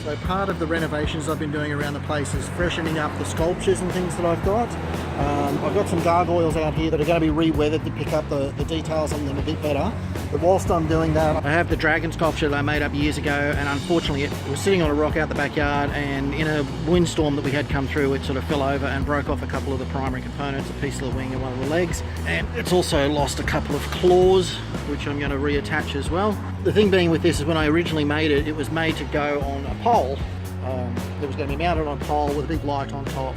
So part of the renovations I've been doing around the place is freshening up the sculptures and things that I've got. I've got some gargoyles out here that are going to be re-weathered to pick up the details on them a bit better. But whilst I'm doing that, I have the dragon sculpture that I made up years ago, and unfortunately it was sitting on a rock out the backyard, and in a windstorm that we had come through, it sort of fell over and broke off a couple of the primary components, a piece of the wing and one of the legs. And it's also lost a couple of claws, which I'm going to reattach as well. The thing being with this is when I originally made it, it was made to go on a pole. It was going to be mounted on a pole with a big light on top.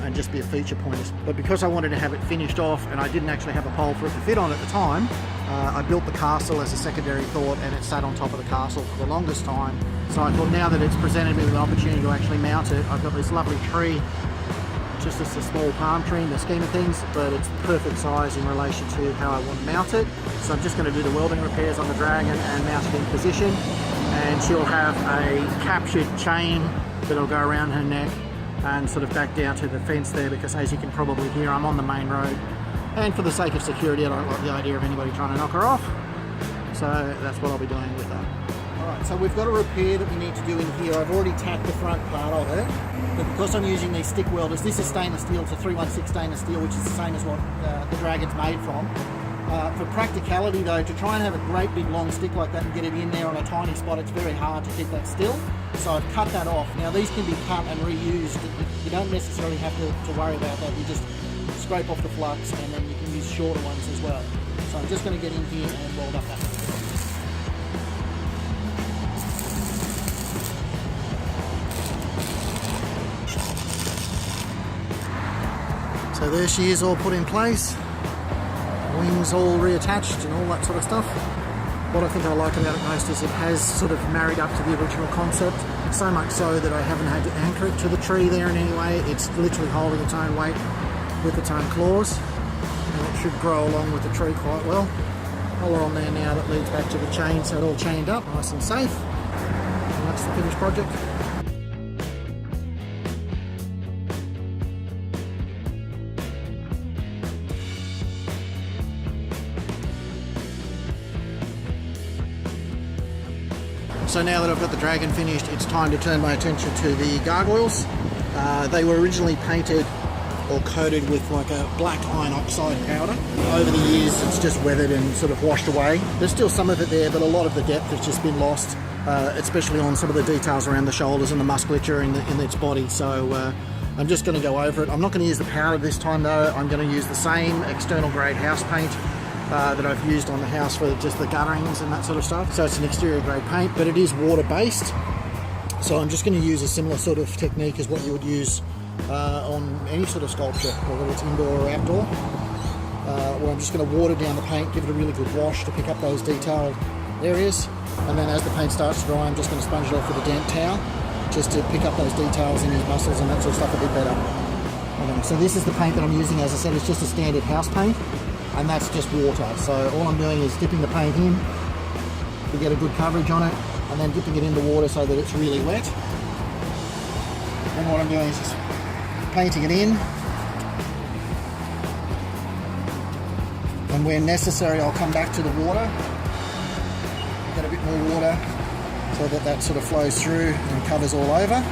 And just be a feature point. But because I wanted to have it finished off and I didn't actually have a pole for it to fit on at the time, I built the castle as a secondary thought, and it sat on top of the castle for the longest time. So I thought, now that it's presented me with an opportunity to actually mount it, I've got this lovely tree, just as a small palm tree in the scheme of things, but it's perfect size in relation to how I want to mount it. So I'm just going to do the welding repairs on the dragon and mount it in position, and she'll have a captured chain that'll go around her neck and sort of back down to the fence there, because as you can probably hear, I'm on the main road, and for the sake of security I don't like the idea of anybody trying to knock her off, so that's what I'll be doing with that. Alright, so we've got a repair that we need to do in here. I've already tacked the front part of it, but because I'm using these stick welders, this is stainless steel, it's a 316 stainless steel, which is the same as what the Dragon's made from. For practicality though, to try and have a great big long stick like that and get it in there on a tiny spot, it's very hard to keep that still. So I've cut that off. Now these can be cut and reused. You don't necessarily have to worry about that. You just scrape off the flux, and then you can use shorter ones as well. So I'm just going to get in here and weld up that. So there she is, all put in place. Wings all reattached and all that sort of stuff. What I think I like about it most is it has sort of married up to the original concept, so much so that I haven't had to anchor it to the tree there in any way. It's literally holding its own weight with its own claws, and it should grow along with the tree quite well. A lot on there now that leads back to the chain, so it all chained up nice and safe, and that's the finished project. So now that I've got the dragon finished, it's time to turn my attention to the gargoyles. They were originally painted or coated with like a black iron oxide powder. Over the years it's just weathered and sort of washed away. There's still some of it there, but a lot of the depth has just been lost, especially on some of the details around the shoulders and the musculature in its body. So I'm just going to go over it. I'm not going to use the powder this time though. I'm going to use the same external grade house paint that I've used on the house for just the gutterings and that sort of stuff. So it's an exterior grade paint, but it is water based. So I'm just going to use a similar sort of technique as what you would use on any sort of sculpture, whether it's indoor or outdoor. Where I'm just going to water down the paint, give it a really good wash to pick up those detailed areas. And then as the paint starts to dry, I'm just going to sponge it off with a damp towel, just to pick up those details in his muscles and that sort of stuff a bit better. Okay, so this is the paint that I'm using. As I said, it's just a standard house paint, and that's just water. So all I'm doing is dipping the paint in to get a good coverage on it, and then dipping it in the water so that it's really wet. And what I'm doing is just painting it in, and where necessary I'll come back to the water, get a bit more water so that that sort of flows through and covers all over.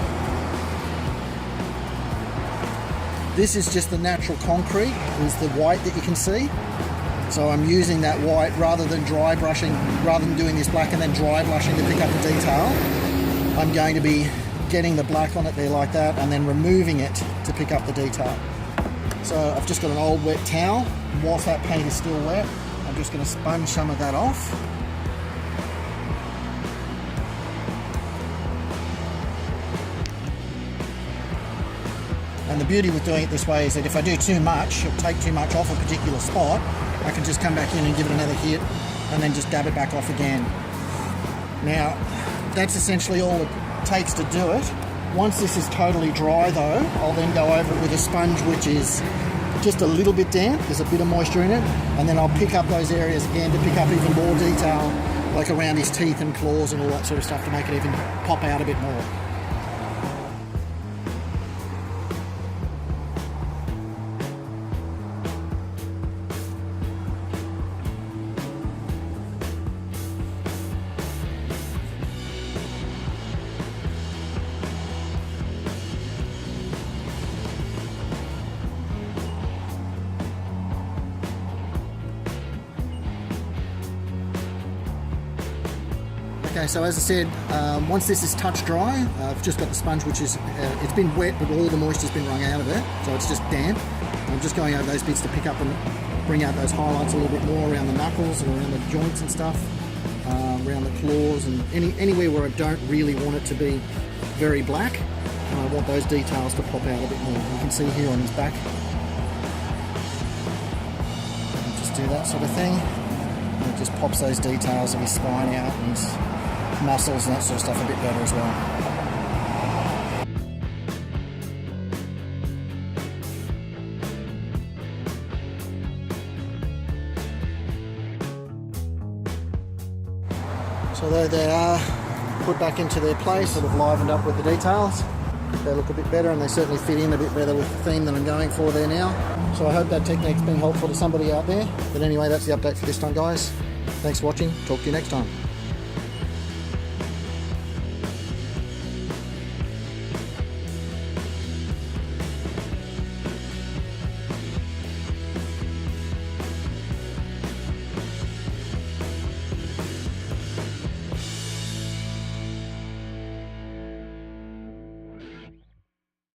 This is just the natural concrete, is the white that you can see. So I'm using that white rather than dry brushing, rather than doing this black and then dry brushing to pick up the detail. I'm going to be getting the black on it there like that, and then removing it to pick up the detail. So I've just got an old wet towel, and whilst that paint is still wet, I'm just going to sponge some of that off. And the beauty with doing it this way is that if I do too much, or take too much off a particular spot, I can just come back in and give it another hit, and then just dab it back off again. Now, that's essentially all it takes to do it. Once this is totally dry though, I'll then go over it with a sponge which is just a little bit damp, there's a bit of moisture in it, and then I'll pick up those areas again to pick up even more detail, like around his teeth and claws and all that sort of stuff, to make it even pop out a bit more. Okay, so as I said, once this is touch dry, I've just got the sponge, which is, it's been wet, but all the moisture's been wrung out of it, so it's just damp. I'm just going over those bits to pick up and bring out those highlights a little bit more around the knuckles and around the joints and stuff, around the claws and anywhere where I don't really want it to be very black. And I want those details to pop out a bit more. You can see here on his back. I'll just do that sort of thing. And it just pops those details of his spine out and his muscles and that sort of stuff a bit better as well. So there they are, put back into their place, sort of livened up with the details. They look a bit better and they certainly fit in a bit better with the theme that I'm going for there now. So I hope that technique's been helpful to somebody out there. But anyway, that's the update for this time, guys. Thanks for watching. Talk to you next time.